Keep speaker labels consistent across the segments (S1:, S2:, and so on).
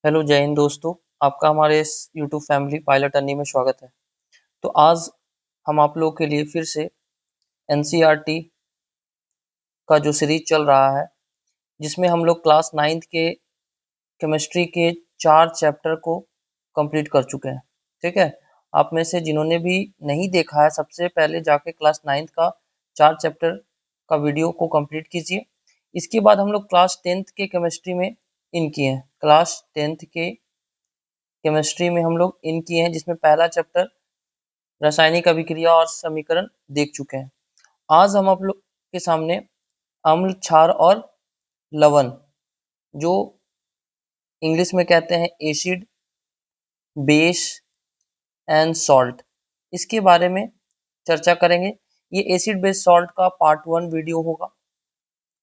S1: Hello जय हिंद दोस्तों। आपका हमारे इस यूट्यूब फैमिली पायलट अर्नी में स्वागत है। तो आज हम आप लोगों के लिए फिर से एनसीईआरटी का जो सीरीज चल रहा है, जिसमें हम लोग क्लास 9th के केमिस्ट्री के 4 चैप्टर को कंप्लीट कर चुके हैं। ठीक है, आप में से जिन्होंने भी नहीं देखा है, सबसे पहले जाके क्लास 9th का 4 चैप्टर का वीडियो को कंप्लीट कीजिए। इसके बाद हम लोग क्लास 10th के केमिस्ट्री में इन किए हैं। क्लास 10th के केमिस्ट्री में हम लोग इन किए हैं, जिसमें पहला चैप्टर रासायनिक अभिक्रिया और समीकरण देख चुके हैं। आज हम आप लोग के सामने अम्ल, क्षार और लवण, जो इंग्लिश में कहते हैं एसिड, बेस एंड सॉल्ट, इसके बारे में चर्चा करेंगे। ये एसिड बेस सॉल्ट का पार्ट 1 वीडियो होगा।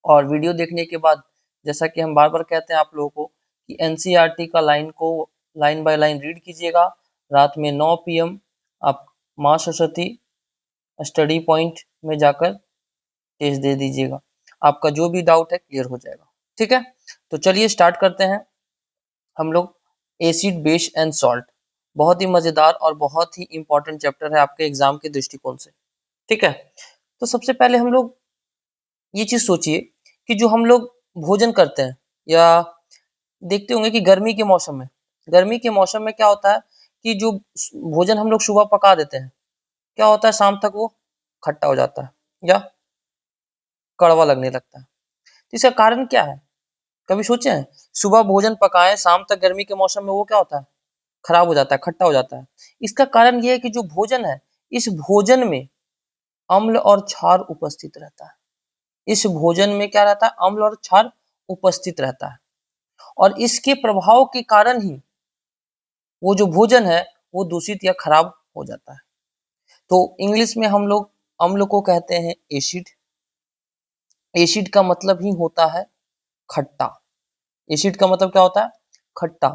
S1: और वीडियो देखने के बाद, जैसा कि हम बार बार कहते हैं आप लोगों को, कि एनसीईआरटी का लाइन को लाइन बाय लाइन रीड कीजिएगा। रात में 9 PM आप माँ सरस्वती स्टडी पॉइंट में जाकर टेस्ट दे दीजिएगा। आपका जो भी डाउट है क्लियर हो जाएगा। ठीक है, तो चलिए स्टार्ट करते हैं हम लोग। एसिड, बेस एंड सॉल्ट बहुत ही मजेदार और बहुत ही इंपॉर्टेंट चैप्टर है आपके एग्जाम के दृष्टिकोण से। ठीक है, तो सबसे पहले हम लोग ये चीज सोचिए कि जो हम लोग भोजन करते हैं, या देखते होंगे कि गर्मी के मौसम में क्या होता है कि जो भोजन हम लोग सुबह पका देते हैं, क्या होता है, शाम तक वो खट्टा हो जाता है या कड़वा लगने लगता है। तो इसका कारण क्या है? कभी सोचे हैं? सुबह भोजन पकाएं, शाम तक गर्मी के मौसम में वो क्या होता है, खराब हो जाता है, खट्टा हो जाता है। इसका कारण ये है कि जो भोजन है, इस भोजन में अम्ल और क्षार उपस्थित रहता है। इस भोजन में क्या रहता है? अम्ल और क्षार उपस्थित रहता है। और इसके प्रभाव के कारण ही वो जो भोजन है वो दूषित या खराब हो जाता है। तो इंग्लिश में हम लोग अम्ल को कहते हैं एसिड। एसिड का मतलब ही होता है खट्टा। एसिड का मतलब क्या होता है? खट्टा।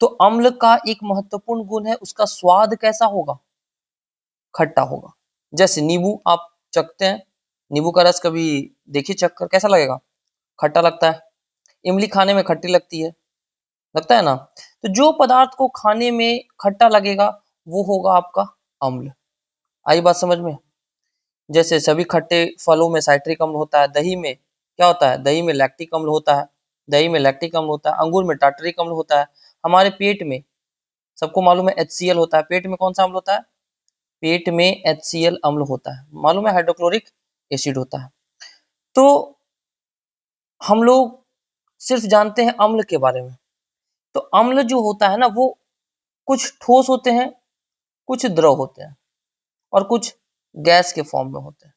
S1: तो अम्ल का एक महत्वपूर्ण गुण है, उसका स्वाद कैसा होगा? खट्टा होगा। जैसे नींबू आप चखते हैं, नींबू का रस कभी देखिए चख कर, कैसा लगेगा? खट्टा लगता है। इमली खाने में खट्टी लगती है, लगता है ना? तो जो पदार्थ को खाने में खट्टा लगेगा वो होगा आपका अम्ल। आई बात समझ में? जैसे सभी खट्टे फलों में साइट्रिक अम्ल होता है। दही में क्या होता है? दही में लैक्टिक अम्ल होता है। दही में लैक्टिक अम्ल होता है। अंगूर में टार्टरिक अम्ल होता है। हमारे पेट में सबको मालूम है HCl होता है। पेट में कौन सा अम्ल होता है? पेट में HCl अम्ल होता है। मालूम है हाइड्रोक्लोरिक एसिड होता है। तो हम लोग सिर्फ जानते हैं अम्ल के बारे में। तो अम्ल जो होता है ना, वो कुछ ठोस होते हैं, कुछ द्रव होते हैं, और कुछ गैस के फॉर्म में होते हैं।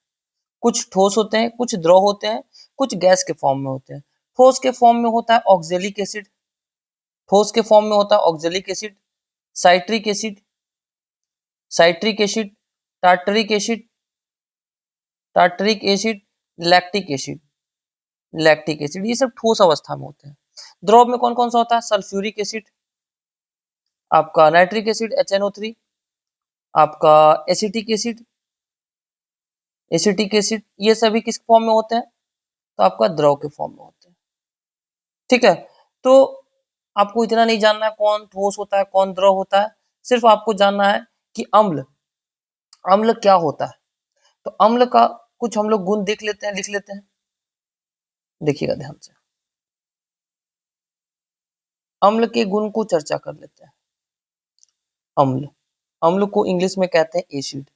S1: कुछ ठोस होते हैं, कुछ द्रव होते हैं, कुछ गैस के फॉर्म में होते हैं। ठोस के फॉर्म में होता है ऑक्जेलिक एसिड। ठोस के फॉर्म में होता है oxalic acid, citric acid, citric acid, tartaric acid, tartaric acid, lactic acid, lactic acid. ये सब ठोस अवस्था में होते हैं। द्रव में कौन कौन सा होता है? सल्फ्यूरिक एसिड, आपका नाइट्रिक एसिड HNO3, आपका एसिटिक एसिड, एसिटिक एसिड। ये सभी किस फॉर्म में होते हैं? तो आपका द्रव के फॉर्म में होते हैं। ठीक है, तो आपको इतना नहीं जानना है कौन ठोस होता है कौन द्रव होता है। सिर्फ आपको जानना है कि अम्ल, अम्ल क्या होता है। तो अम्ल का कुछ हम लोग गुण देख लेते हैं, लिख लेते हैं। देखिएगा ध्यान से, अम्ल के गुण को चर्चा कर लेते हैं। अम्ल, अम्ल को इंग्लिश में कहते हैं एसिड।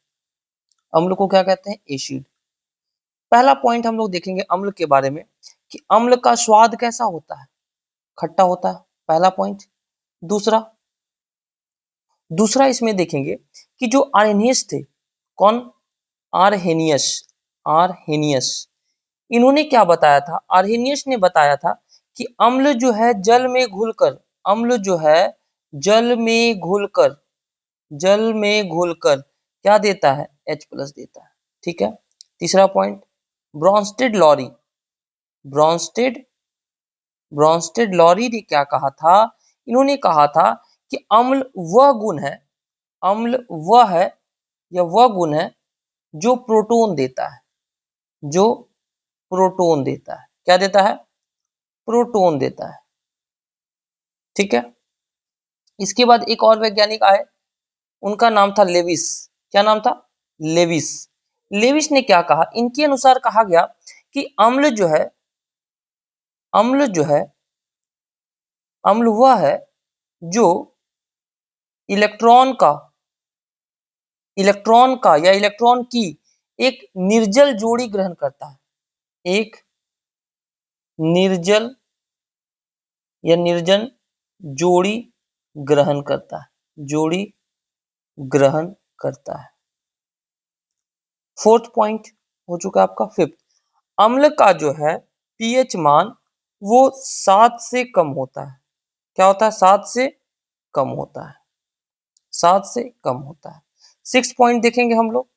S1: अम्ल को क्या कहते हैं? एसिड। पहला पॉइंट हम लोग देखेंगे अम्ल के बारे में, कि अम्ल का स्वाद कैसा होता है? खट्टा होता है, पहला पॉइंट। दूसरा, दूसरा इसमें देखेंगे कि जो आर्हेनियस थे, कौन? आर्हेनियस, आर्हेनियस, इन्होंने क्या बताया था? आर्हेनियस ने बताया था कि अम्ल जो है जल में घुलकर, अम्ल जो है जल में घुलकर, जल में घुलकर क्या देता है? H+ देता है। ठीक है। तीसरा point, Bronsted Lowry, Brønsted, Bronsted Lowry ने क्या कहा था? इन्होंने कहा था कि अम्ल वह गुण है, अम्ल वह है या वह गुण है जो प्रोटोन देता है, जो प्रोटोन देता है। क्या देता है? प्रोटोन देता है। ठीक है। इसके बाद एक और वैज्ञानिक आए, उनका नाम था लेविस। क्या नाम था? लेविस। लेविस ने क्या कहा, इनके अनुसार कहा गया कि अम्ल जो है अम्ल वह है जो इलेक्ट्रॉन का या इलेक्ट्रॉन की एक निर्जल जोड़ी ग्रहण करता है। एक निर्जल या निर्जन जोड़ी ग्रहण करता है। जोड़ी ग्रहण करता है। फोर्थ पॉइंट हो चुका आपका। फिफ्थ, अम्ल का जो है पीएच मान वो 7 से कम होता है। क्या होता है? 7 से कम होता है। 7 से कम होता है। सिक्स पॉइंट देखेंगे हम लोग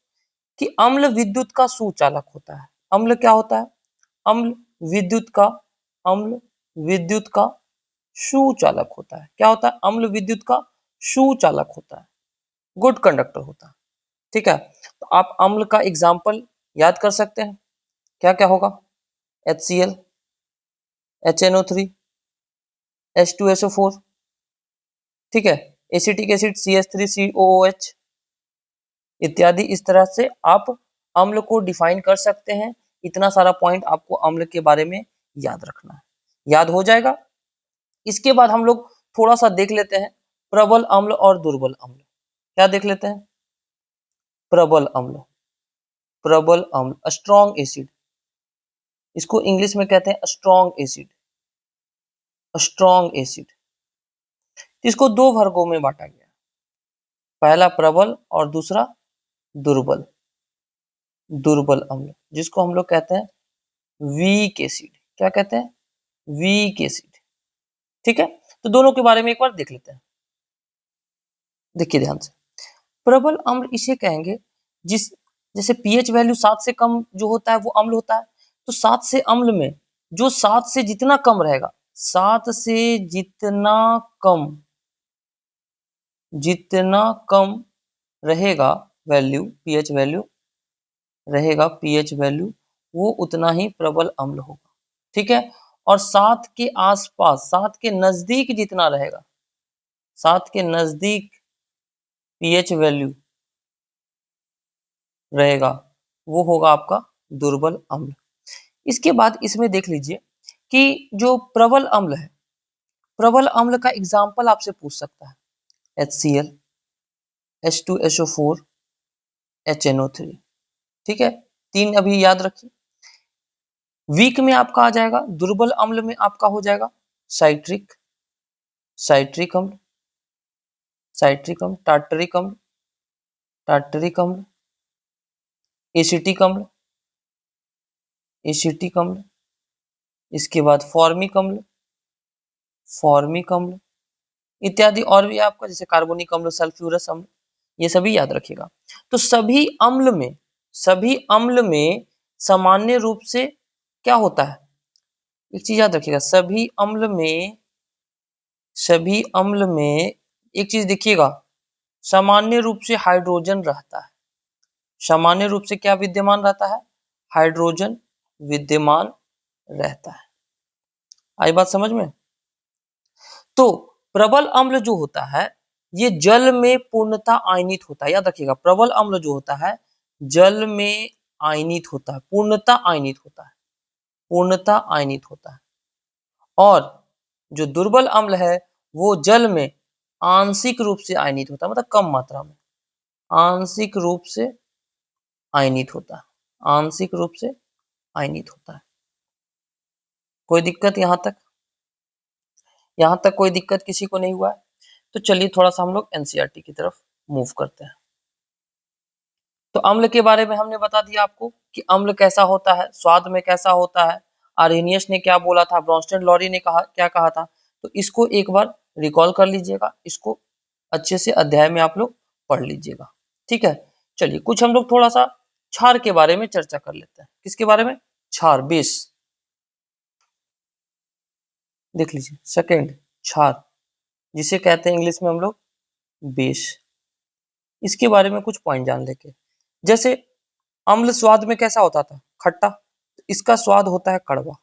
S1: कि अम्ल विद्युत का सुचालक होता है। अम्ल क्या होता है? अम्ल विद्युत का अम्ल विद्युत का सुचालक होता है। क्या होता है? अम्ल विद्युत का सुचालक होता है, गुड कंडक्टर होता है। ठीक है, तो आप अम्ल का एग्जाम्पल याद कर सकते हैं। क्या क्या होगा? HCl, HNO3, H2SO4, ठीक है, एसिटिक एसिड CH3COOH इत्यादि। इस तरह से आप अम्ल को डिफाइन कर सकते हैं। इतना सारा पॉइंट आपको अम्ल के बारे में याद रखना है, याद हो जाएगा। इसके बाद हम लोग थोड़ा सा देख लेते हैं प्रबल अम्ल और दुर्बल अम्ल। क्या देख लेते हैं? प्रबल अम्ल, स्ट्रॉन्ग एसिड, इसको इंग्लिश में कहते हैं स्ट्रॉन्ग एसिड। स्ट्रॉन्ग एसिड, इसको दो वर्गों में बांटा गया, पहला प्रबल और दूसरा दुर्बल। दुर्बल अम्ल जिसको हम लोग कहते हैं वीक एसिड। क्या कहते हैं? Weak acid. ठीक है, तो दोनों के बारे में एक बार देख लेते हैं। देखिए ध्यान से, प्रबल अम्ल इसे कहेंगे जिस जैसे पीएच वैल्यू 7 से कम जो होता है वो अम्ल होता है। तो 7 से अम्ल में जो 7 से जितना कम रहेगा, 7 से जितना कम रहेगा वैल्यू, पीएच वैल्यू रहेगा, पीएच वैल्यू वो उतना ही प्रबल अम्ल होगा। ठीक है, और 7 के आसपास, 7 के नजदीक जितना रहेगा, 7 के नजदीक पीएच वैल्यू रहेगा वो होगा आपका दुर्बल अम्ल। इसके बाद इसमें देख लीजिए कि जो प्रबल अम्ल है, प्रबल अम्ल का एग्जाम्पल आपसे पूछ सकता है HCl, H2SO4, HNO3। ठीक है, तीन अभी याद रखिए। वीक में आपका आ जाएगा, दुर्बल अम्ल में आपका हो जाएगा साइट्रिक अम्ल, टार्टरिक अम्ल, एसिटिक अम्ल, इसके बाद फॉर्मिक अम्ल इत्यादि और भी आपका, जैसे कार्बोनिक अम्ल, सल्फ्यूरस अम्ल, ये सभी याद रखिएगा। तो सभी अम्ल में सामान्य रूप से क्या होता है, एक चीज याद रखिएगा, सभी अम्ल में एक चीज देखिएगा, सामान्य रूप से हाइड्रोजन रहता है। सामान्य रूप से क्या विद्यमान रहता है? हाइड्रोजन विद्यमान रहता है। आई बात समझ में? तो प्रबल अम्ल जो होता है ये जल में पूर्णतः आयनित होता है। याद रखिएगा, प्रबल अम्ल जो होता है जल में आयनित होता है, पूर्णतः आयनित होता है, पूर्णतः आयनित होता है। और जो दुर्बल अम्ल है वो जल में आंशिक रूप से आयनित होता है, मतलब कम मात्रा में आंशिक रूप से आयनित होता है, आंशिक रूप से आयनित होता है। कोई दिक्कत यहां तक? यहां तक कोई दिक्कत किसी को नहीं हुआ है? तो चलिए थोड़ा सा हम लोग एनसीईआरटी की तरफ मूव करते हैं। तो अम्ल के बारे में हमने बता दिया आपको कि अम्ल कैसा होता है, स्वाद में कैसा होता है, आर्हेनियस ने क्या बोला था, ब्रॉन्स्टन लॉरी ने क्या कहा था। तो इसको एक बार रिकॉल कर लीजिएगा, इसको अच्छे से अध्याय में आप लोग पढ़ लीजिएगा। ठीक है, चलिए कुछ हम लोग थोड़ा सा क्षार के बारे में चर्चा कर लेते हैं। किसके बारे में? क्षार, बेस। देख लीजिए, सेकेंड क्षार, जिसे कहते हैं इंग्लिश में हम लोग बेस। इसके बारे में कुछ पॉइंट जान लेके, जैसे अम्ल स्वाद में कैसा होता था? खट्टा। इसका स्वाद होता है कड़वा।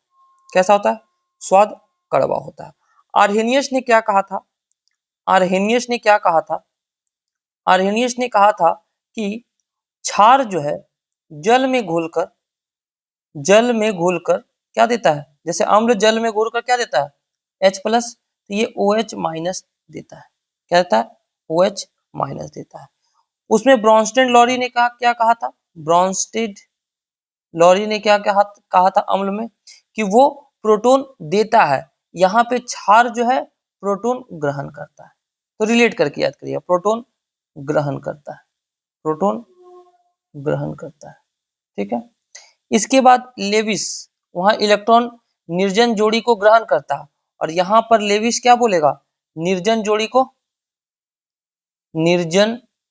S1: कैसा होता है? स्वाद कड़वा होता है। आर्हेनियस ने क्या कहा था? आर्हेनियस ने क्या कहा था? आर्हेनियस ने कहा था कि क्षार जो है जल में घुलकर क्या देता है? जैसे अम्ल जल में घुलकर क्या देता है? H+, तो ये OH- देता है। क्या देता है? OH- देता है। उसमें ब्रॉन्स्टेड लॉरी ने क्या कहा था? ब्रॉन्स्टेड लॉरी ने क्या कहा था अम्ल में? कि वो प्रोटॉन देता है। यहाँ पे क्षार जो है प्रोटॉन ग्रहण करता है। तो रिलेट करके याद करिए, प्रोटॉन ग्रहण करता है, प्रोटॉन ग्रहण करता है। ठीक है। इसके बाद लेविस, वहां इलेक्ट्रॉन निर्जन जोड़ी को ग्रहण करता है, और यहाँ पर लेविस क्या बोलेगा? निर्जन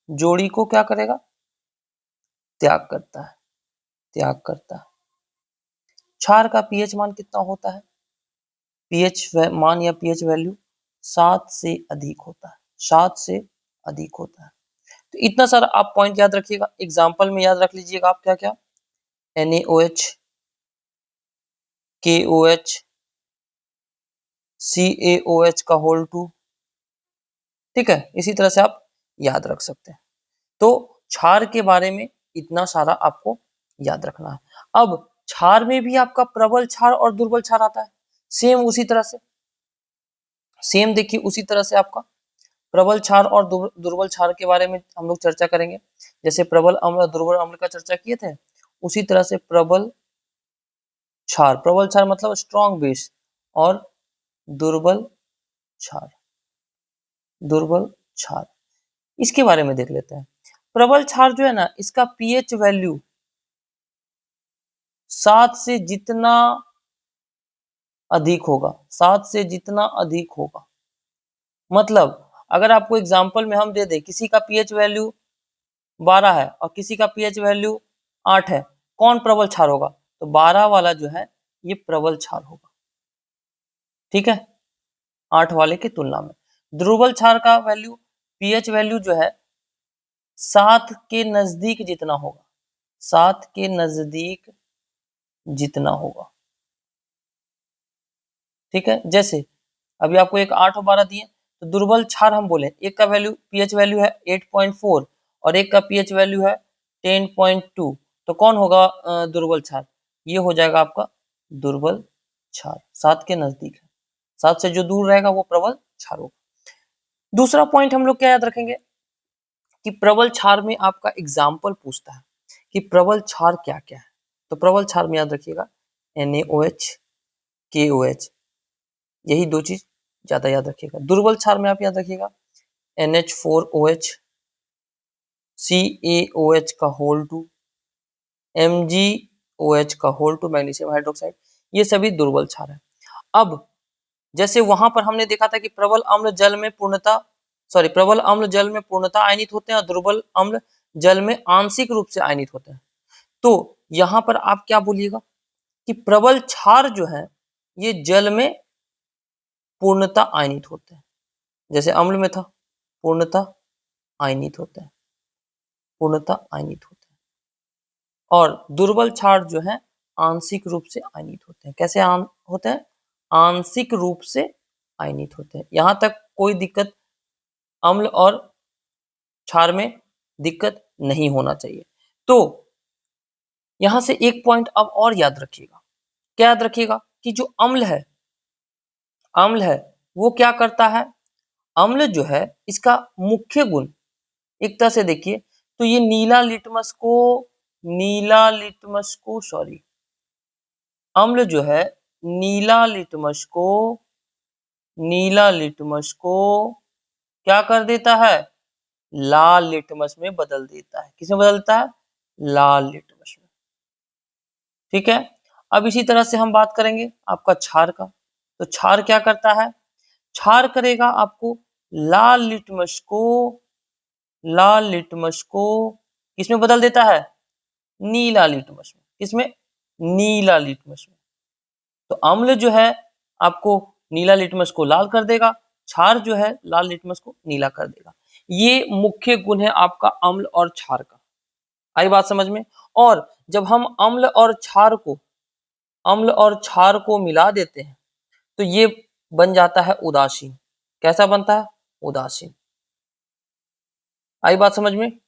S1: जोड़ी को क्या करेगा? त्याग करता है, त्याग करता है। क्षार का पीएच मान कितना होता है? पीएच मान या पीएच वैल्यू 7 से अधिक होता है, 7 से अधिक होता है। तो इतना सारा आप पॉइंट याद रखिएगा, एग्जाम्पल में याद रख लीजिएगा आप क्या क्या? NaOH, KOH, CaOH का होल 2। ठीक है, इसी तरह से आप याद रख सकते हैं। तो क्षार के बारे में इतना सारा आपको याद रखना है। अब क्षार में भी आपका प्रबल क्षार और दुर्बल क्षार आता है, सेम उसी तरह से। सेम देखिए उसी तरह से आपका प्रबल क्षार और दुर्बल क्षार के बारे में हम लोग चर्चा करेंगे। जैसे प्रबल अम्ल और दुर्बल अम्ल का चर्चा किए थे, उसी तरह से प्रबल क्षार मतलब स्ट्रॉन्ग बेस, और दुर्बल क्षार, दुर्बल क्षार, इसके बारे में देख लेते हैं। प्रबल क्षार जो है ना, इसका पीएच वैल्यू 7 से जितना अधिक होगा, 7 से जितना अधिक होगा, मतलब अगर आपको एग्जांपल में हम दे दें, किसी का पीएच वैल्यू 12 है और किसी का पीएच वैल्यू 8 है, कौन प्रबल क्षार होगा? तो 12 वाला जो है ये प्रबल क्षार होगा। ठीक है, 8 वाले की तुलना में। दुर्बल क्षार का वैल्यू, पीएच वैल्यू जो है 7 के नजदीक जितना होगा, 7 के नजदीक जितना होगा। ठीक है, जैसे अभी आपको एक 8 और 12 दिए, तो दुर्बल क्षार हम बोले, एक का वैल्यू पीएच वैल्यू है 8.4 और एक का पीएच वैल्यू है 10.2, तो कौन होगा दुर्बल क्षार? ये हो जाएगा आपका दुर्बल क्षार, 7 के नजदीक है। 7 से जो दूर रहेगा वो प्रबल क्षार होगा। दूसरा पॉइंट हम लोग क्या याद रखेंगे कि प्रबल क्षार में आपका एग्जाम्पल पूछता है कि प्रबल क्षार क्या क्या है। तो प्रबल क्षार में याद रखिएगा NaOH, KOH, यही दो चीज ज्यादा याद रखिएगा। दुर्बल क्षार में आप याद रखिएगा NH4OH, CaOH का होल 2, MgOH का होल 2 मैग्नीशियम हाइड्रोक्साइड, ये सभी दुर्बल क्षार है। अब जैसे वहां पर हमने देखा था कि प्रबल अम्ल जल में पूर्णतः आयनित होते हैं और दुर्बल अम्ल जल में आंशिक रूप से आयनित होते हैं। तो यहाँ पर आप क्या बोलिएगा कि प्रबल क्षार जो है ये जल में पूर्णतः आयनित होते हैं, जैसे अम्ल में था पूर्णतः आयनित होते हैं, पूर्णतः आयनित होते हैं। और दुर्बल क्षार जो है आंशिक रूप से आयनित होते हैं। कैसे होते हैं? आंशिक रूप से आयनित होते हैं। यहां तक कोई दिक्कत अम्ल और क्षार में दिक्कत नहीं होना चाहिए। तो यहां से एक पॉइंट अब और याद रखिएगा। क्या याद रखिएगा कि जो अम्ल है वो क्या करता है? अम्ल जो है इसका मुख्य गुण, एक तरह से देखिए तो ये अम्ल जो है नीला लिटमस को क्या कर देता है? लाल लिटमस में बदल देता है। किसमें बदलता है? लाल लिटमस में। ठीक है, अब इसी तरह से हम बात करेंगे आपका क्षार का। तो क्षार क्या करता है? क्षार करेगा आपको लाल लिटमस को किसमें बदल देता है? नीला लिटमस में। किसमें? नीला लिटमस में। तो अम्ल जो है आपको नीला लिटमस को लाल कर देगा, क्षार जो है लाल लिटमस को नीला कर देगा। ये मुख्य गुण है आपका अम्ल और क्षार का। आई बात समझ में? और जब हम अम्ल और क्षार को मिला देते हैं तो ये बन जाता है उदासीन। कैसा बनता है? उदासीन। आई बात समझ में?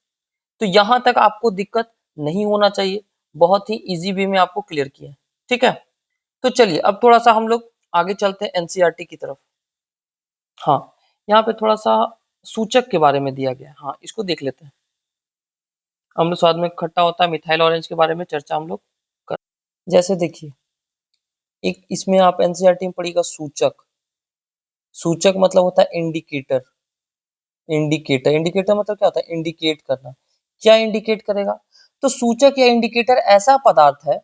S1: तो यहां तक आपको दिक्कत नहीं होना चाहिए, बहुत ही इजी वे में आपको क्लियर किया है। ठीक है, तो चलिए अब थोड़ा सा हम लोग आगे चलते हैं एनसीईआरटी की तरफ। हाँ, यहाँ पे थोड़ा सा सूचक के बारे में दिया गया है। हाँ, इसको देख लेते हैं। अम्ल स्वाद में खट्टा होता है, मिथाइल ऑरेंज के बारे में चर्चा हम लोग कर। जैसे देखिए, एक इसमें आप एनसीईआरटी में पढ़िएगा सूचक। सूचक मतलब होता है इंडिकेटर। इंडिकेटर, इंडिकेटर मतलब क्या होता है? इंडिकेट करना। क्या इंडिकेट करेगा? तो सूचक या इंडिकेटर ऐसा पदार्थ है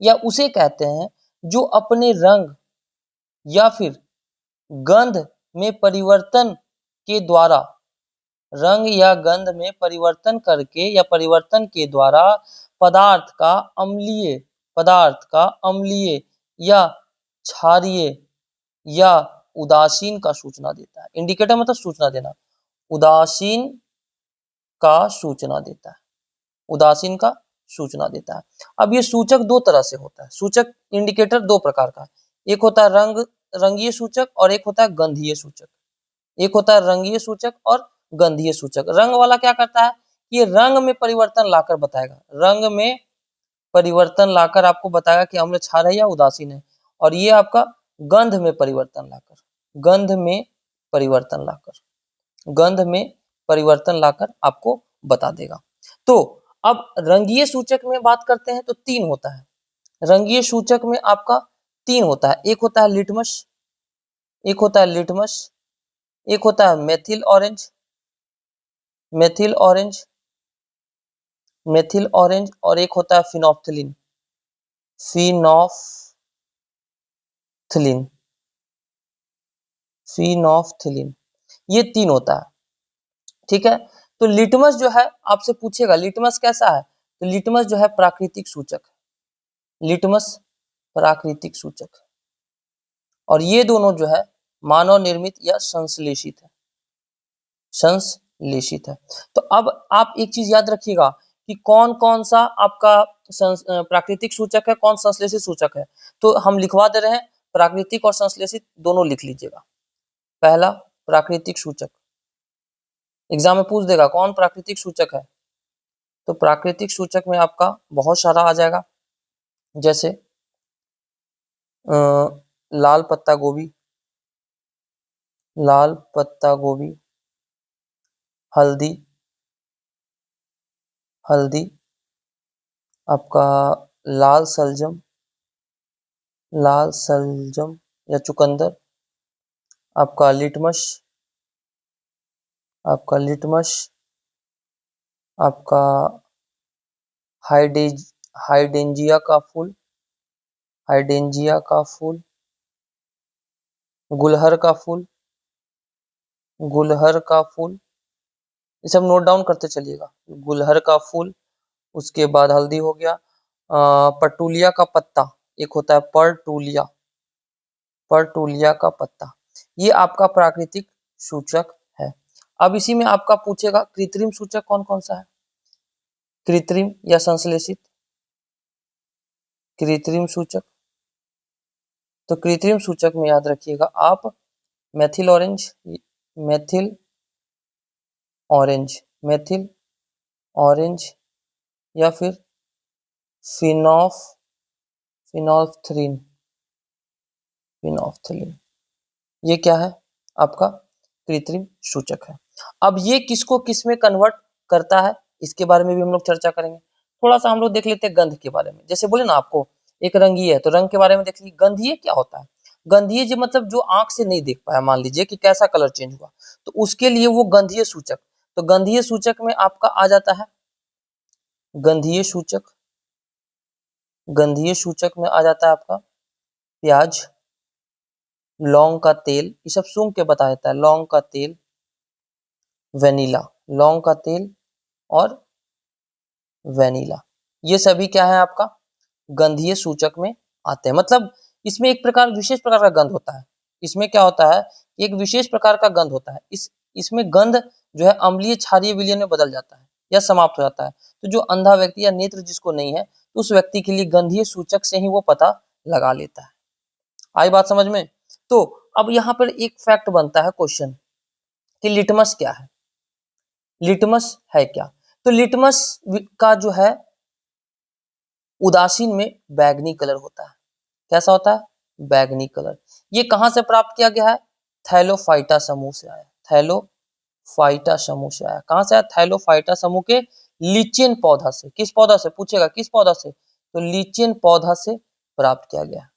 S1: या उसे कहते हैं जो अपने रंग या फिर गंध में परिवर्तन के द्वारा, रंग या गंध में परिवर्तन करके या परिवर्तन के द्वारा पदार्थ का अम्लीय या क्षारीय या उदासीन का सूचना देता है। इंडिकेटर मतलब सूचना देना, उदासीन का सूचना देता है, उदासीन का सूचना देता है। अब ये सूचक दो तरह से होता है। सूचक इंडिकेटर दो प्रकार का है। एक होता है रंगीय सूचक और एक होता है गंधीय सूचक। एक होता है रंगीय सूचक और गंधीय सूचक। रंग वाला क्या करता है? ये रंग में परिवर्तन लाकर बताएगा, रंग में परिवर्तन लाकर आपको बताएगा कि अम्ल क्षार है या उदासीन है। और ये आपका गंध में परिवर्तन लाकर, गंध में परिवर्तन लाकर, गंध में परिवर्तन लाकर आपको बता देगा। तो अब रंगीय सूचक में बात करते हैं तो तीन होता है। रंगीय सूचक में आपका तीन होता है। एक होता है लिटमस, एक होता है लिटमस, एक होता है methyl orange, methyl orange, methyl orange, और एक होता है फिनोफ्थिलिन, फिनोफ्थिलिन, फिनोफ्थिलिन। ये तीन होता है। ठीक है, तो लिटमस जो है आपसे पूछेगा लिटमस कैसा है? तो लिटमस जो है प्राकृतिक सूचक है, लिटमस प्राकृतिक सूचक है। और ये दोनों जो है मानव निर्मित या संश्लेषित है, संश्लेषित है। तो अब आप एक चीज याद रखिएगा कि कौन कौन सा आपका प्राकृतिक सूचक है, कौन संश्लेषित सूचक है। तो हम लिखवा दे रहे हैं, प्राकृतिक और संश्लेषित दोनों लिख लीजिएगा। पहला प्राकृतिक सूचक, एग्जाम में पूछ देगा कौन प्राकृतिक सूचक है। तो प्राकृतिक सूचक में आपका बहुत सारा आ जाएगा, जैसे लाल पत्ता गोभी, लाल पत्ता गोभी, हल्दी, हल्दी, आपका लाल सलजम, लाल सलजम या चुकंदर, आपका लिटमस, आपका लिटमस, आपका हाइडेंजिया का फूल, हाइडेंजिया का फूल, गुलहर का फूल, गुलहर का फूल, ये सब नोट डाउन करते चलिएगा। गुलहर का फूल, उसके बाद हल्दी हो गया, पटूलिया का पत्ता, एक होता है परटूलिया, परटूलिया का पत्ता, ये आपका प्राकृतिक सूचक है। अब इसी में आपका पूछेगा कृत्रिम सूचक कौन कौन सा है, कृत्रिम या संश्लेषित। कृत्रिम सूचक, तो कृत्रिम सूचक में याद रखिएगा आप methyl orange, methyl orange, methyl orange, या फिर फिनोल्फ्थ्रीन, फिनोल्फ्थ्रीन, ये क्या है? आपका कृत्रिम सूचक है। अब ये किसको किस में कन्वर्ट करता है, इसके बारे में भी हम लोग चर्चा करेंगे। थोड़ा सा हम लोग देख लेते हैं गंध के बारे में। जैसे बोले ना आपको एक रंगीय है, तो रंग के बारे में देख लीजिए। गंधीय क्या होता है? गंधीय जो मतलब जो आंख से नहीं देख पाया, मान लीजिए कि कैसा कलर चेंज हुआ, तो उसके लिए वो गंधीय सूचक। तो गंधीय सूचक में आपका आ जाता है गंधीय सूचक, गंधीय सूचक में आ जाता है आपका प्याज, लौंग का तेल, ये सब सूंघ के बता देता है। लौंग का तेल, वेनिला, लौंग का तेल और वेनिला, ये सभी क्या है आपका गंधीय सूचक में आते हैं। मतलब इसमें एक प्रकार विशेष प्रकार का गंध होता है। इसमें क्या होता है, एक विशेष प्रकार का गंध होता है। इसमें गंध जो है अम्लीय क्षारीय विलयन में बदल जाता है या समाप्त हो जाता है। तो जो अंधा व्यक्ति या नेत्र जिसको नहीं है, तो उस व्यक्ति के लिए गंधीय सूचक से ही वो पता लगा लेता है। आई बात समझ में? तो अब यहाँ पर एक फैक्ट बनता है क्वेश्चन कि लिटमस क्या है, लिटमस है क्या? तो लिटमस का जो है उदासीन में बैगनी कलर होता है। कैसा होता है? बैगनी कलर। ये कहां से प्राप्त किया गया है? थैलोफाइटा समूह से आया। थैलोफाइटा समूह से आया। कहां से आया? थैलोफाइटा समूह के लीचेन पौधा से। किस पौधा से? पूछेगा किस पौधा से? तो लीचेन पौधा से प्राप्त किया गया।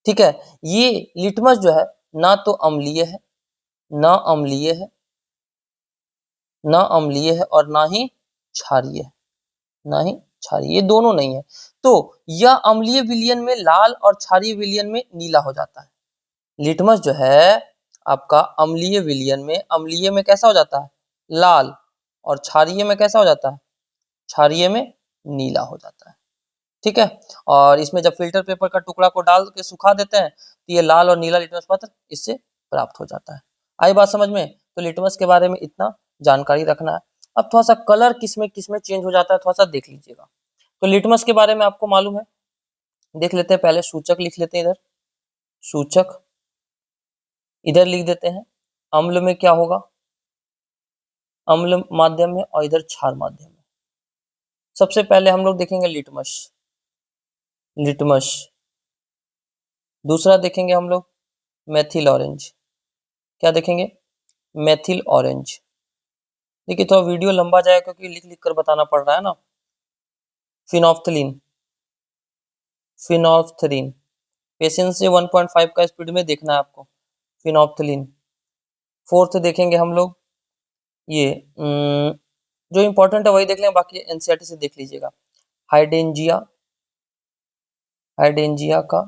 S1: ठीक है, ये लिटमस जो है ना तो अम्लीय है, ना अम्लीय है, ना अम्लीय है और ना ही क्षारीय है, ना ही क्षारीय, ये दोनों नहीं है। तो यह अम्लीय विलयन में लाल और क्षारीय विलयन में नीला हो जाता है। लिटमस जो है आपका अम्लीय में कैसा हो जाता है? लाल। और क्षारीय में कैसा हो जाता है? क्षारीय में नीला हो जाता है। ठीक है, और इसमें जब फिल्टर पेपर का टुकड़ा को डाल के सुखा देते हैं तो ये लाल और नीला लिटमस पत्र इससे प्राप्त हो जाता है। आई बात समझ में? तो लिटमस के बारे में इतना जानकारी रखना है। अब थोड़ा सा कलर किसमें किसमें चेंज हो जाता है थोड़ा सा देख लीजिएगा। तो लिटमस के बारे में आपको मालूम है, देख लेते हैं। पहले सूचक लिख लेते हैं, इधर सूचक इधर लिख देते हैं। अम्ल में क्या होगा? अम्ल माध्यम में, और इधर क्षार माध्यम में। सबसे पहले हम लोग देखेंगे लिटमस। लिटमस दूसरा देखेंगे हम लोग मेथिल ऑरेंज। क्या देखेंगे? Methyl orange. देखिए थोड़ा वीडियो लंबा जाएगा क्योंकि लिख लिख कर बताना पड़ रहा है ना। फिनोफ्थलीन, फिनोफ्थलीन पेशेंस से 1.5 का स्पीड में देखना है आपको। फिनोफ्थलीन। फोर्थ देखेंगे हम लोग ये जो इंपॉर्टेंट है वही देख लें, बाकी एनसीईआरटी से देख लीजिएगा। हाइडेंजिया, हाइडेंजिया का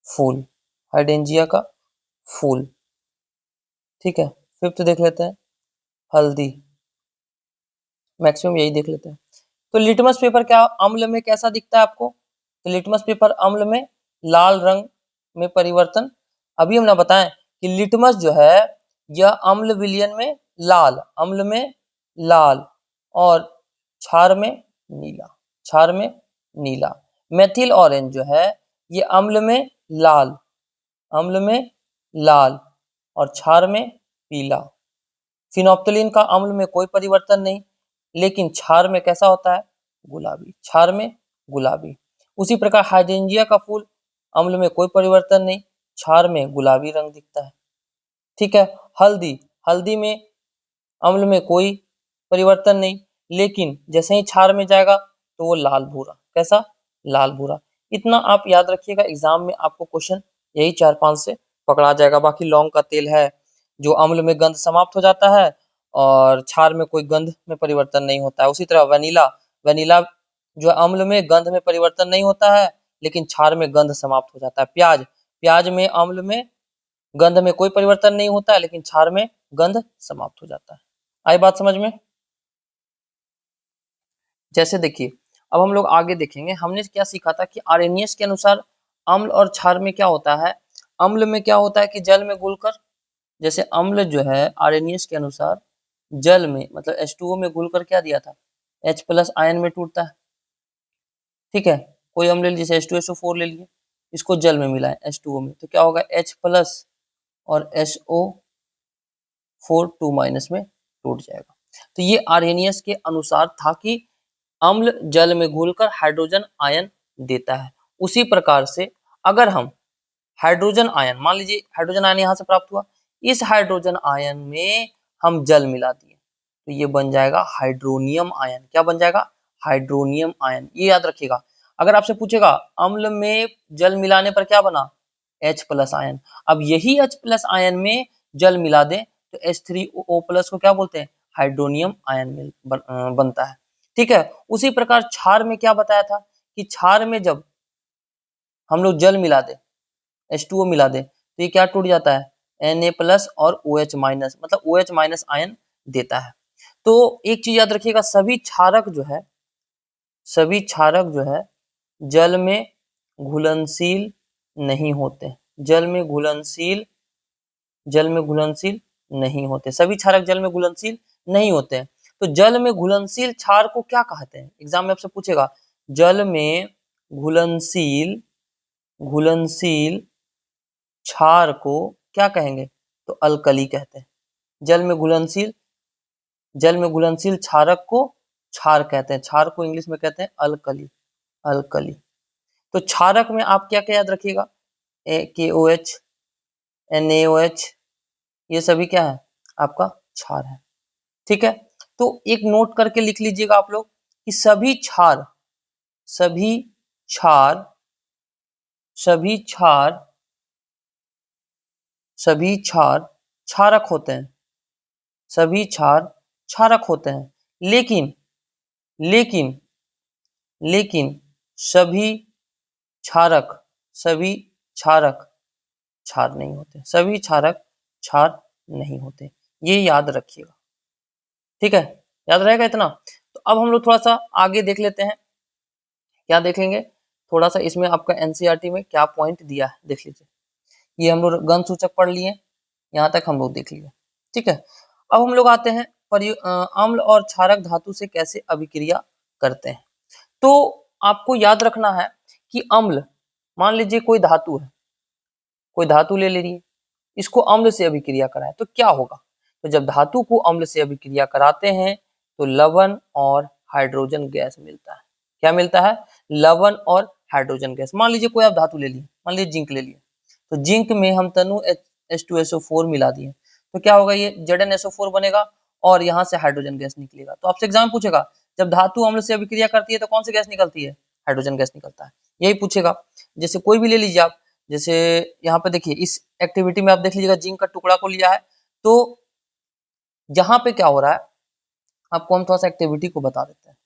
S1: फूल, हाइडेंजिया का फूल। ठीक है, फिफ्थ देख लेते हैं हल्दी। मैक्सिमम यही देख लेते हैं। तो लिटमस पेपर क्या अम्ल में कैसा दिखता है आपको? तो लिटमस पेपर अम्ल में लाल रंग में परिवर्तन। अभी हमने बताएं कि लिटमस जो है यह अम्ल विलयन में लाल, अम्ल में लाल और क्षार में नीला, क्षार में नीला। मेथिल ऑरेंज जो है ये अम्ल में लाल, अम्ल में लाल और क्षार में पीला। फिनोप्थलीन का अम्ल में कोई परिवर्तन नहीं, लेकिन क्षार में कैसा होता है? गुलाबी, क्षार में गुलाबी। उसी प्रकार हाइड्रेंजिया का फूल अम्ल में कोई परिवर्तन नहीं, क्षार में गुलाबी रंग दिखता है। ठीक है, हल्दी, हल्दी में अम्ल में कोई परिवर्तन नहीं, लेकिन जैसे ही क्षार में जाएगा तो वो लाल भूरा। कैसा? लाल भूरा। इतना आप याद रखिएगा, एग्जाम में आपको क्वेश्चन यही 4-5 से पकड़ा जाएगा। बाकी लौंग का तेल है जो अम्ल में गंध समाप्त हो जाता है और क्षार में कोई गंध में परिवर्तन नहीं होता है। उसी तरह वनीला, वनीला जो अम्ल में गंध में परिवर्तन नहीं होता है लेकिन क्षार में गंध समाप्त हो जाता है। प्याज, प्याज में अम्ल में गंध में कोई परिवर्तन नहीं होता है लेकिन क्षार में गंध समाप्त हो जाता है। आई बात समझ में? जैसे देखिए अब हम लोग आगे देखेंगे, हमने क्या सीखा था कि आर्हेनियस के अनुसार अम्ल और क्षार में क्या होता है? अम्ल में क्या होता है कि जल में घुलकर, जैसे अम्ल जो है आर्हेनियस के अनुसार जल में मतलब H2O में घुलकर क्या दिया था? H+ आयन में टूटता है। ठीक है, कोई अम्ल ले लीजिए जैसे H2SO4 ले लिए, इसको जल में मिलाएं H2O में तो क्या होगा? H+ और SO4 2- में टूट जाएगा। तो ये आर्हेनियस के अनुसार था कि अम्ल जल में घुलकर हाइड्रोजन आयन देता है। उसी प्रकार से अगर हम हाइड्रोजन आयन, मान लीजिए हाइड्रोजन आयन यहाँ से प्राप्त हुआ, इस हाइड्रोजन आयन में हम जल मिला दिए तो ये बन जाएगा हाइड्रोनियम आयन। क्या बन जाएगा? Hydronium ion. ये याद रखिएगा। अगर आपसे पूछेगा अम्ल में जल मिलाने पर क्या बना? H+ ion. अब यही H+ आयन में जल मिला दें तो H3O+ को क्या बोलते हैं? हाइड्रोनियम आयन बनता है। ठीक है, उसी प्रकार क्षार में क्या बताया था कि क्षार में जब हम लोग जल मिला दें, H2O मिला दें तो ये क्या टूट जाता है? Na+ और OH- मतलब OH- आयन देता है। तो एक चीज याद रखिएगा, सभी क्षारक जो है, सभी क्षारक जो है जल में घुलनशील नहीं होते, जल में घुलनशील, जल में घुलनशील नहीं होते। सभी क्षारक जल में घुलनशील नहीं होते हैं। तो जल में घुलनशील क्षार को क्या कहते हैं? एग्जाम में आपसे पूछेगा जल में घुलनशील, घुलनशील क्षार को क्या कहेंगे? तो अल्कली कहते हैं। जल में घुलनशील क्षारक को क्षार कहते हैं। क्षार को इंग्लिश में कहते हैं अल्कली। अल्कली। तो क्षारक में आप क्या क्या याद रखिएगा? KOH, NaOH, ये सभी क्या है? आपका क्षार है। ठीक है, तो एक नोट करके लिख लीजिएगा आप लोग कि सभी क्षार क्षारक होते हैं। सभी क्षार क्षारक होते हैं, लेकिन सभी क्षारक क्षार नहीं होते। सभी क्षारक क्षार नहीं होते, ये याद रखिएगा। ठीक है, याद रहेगा इतना। तो अब हम लोग थोड़ा सा आगे देख लेते हैं। क्या देखेंगे? थोड़ा सा इसमें आपका एनसीईआरटी में क्या पॉइंट दिया है देख लीजिए। ये हम लोग गण सूचक पढ़ लिए, यहाँ तक हम लोग देख लिए। ठीक है, अब हम लोग आते हैं अम्ल और क्षारक धातु से कैसे अभिक्रिया करते हैं। तो आपको याद रखना है कि अम्ल, मान लीजिए कोई धातु है, कोई धातु ले लीजिए, इसको अम्ल से अभिक्रिया कराएं तो क्या होगा? तो जब धातु को अम्ल से अभिक्रिया कराते हैं तो लवण और हाइड्रोजन गैस मिलता है। क्या मिलता है? लवण और हाइड्रोजन गैस। मान लीजिए कोई आप धातु ले लिए, मान लीजिए जिंक ले लिए, तो जिंक में हम तनु H2SO4 मिला दिए, तो क्या होगा? ये ZnSO4 बनेगा और यहाँ से हाइड्रोजन गैस निकलेगा। तो आपसे एग्जाम पूछेगा जब धातु अम्ल से अभिक्रिया करती है तो कौन सी गैस निकलती है? हाइड्रोजन गैस निकलता है, यही पूछेगा। जैसे कोई भी ले लीजिए आप, जैसे यहाँ पे देखिए इस एक्टिविटी में आप देख लीजिएगा जिंक का टुकड़ा को लिया है, तो यहाँ पे क्या हो रहा है आपको हम थोड़ा सा एक्टिविटी को बता देते हैं।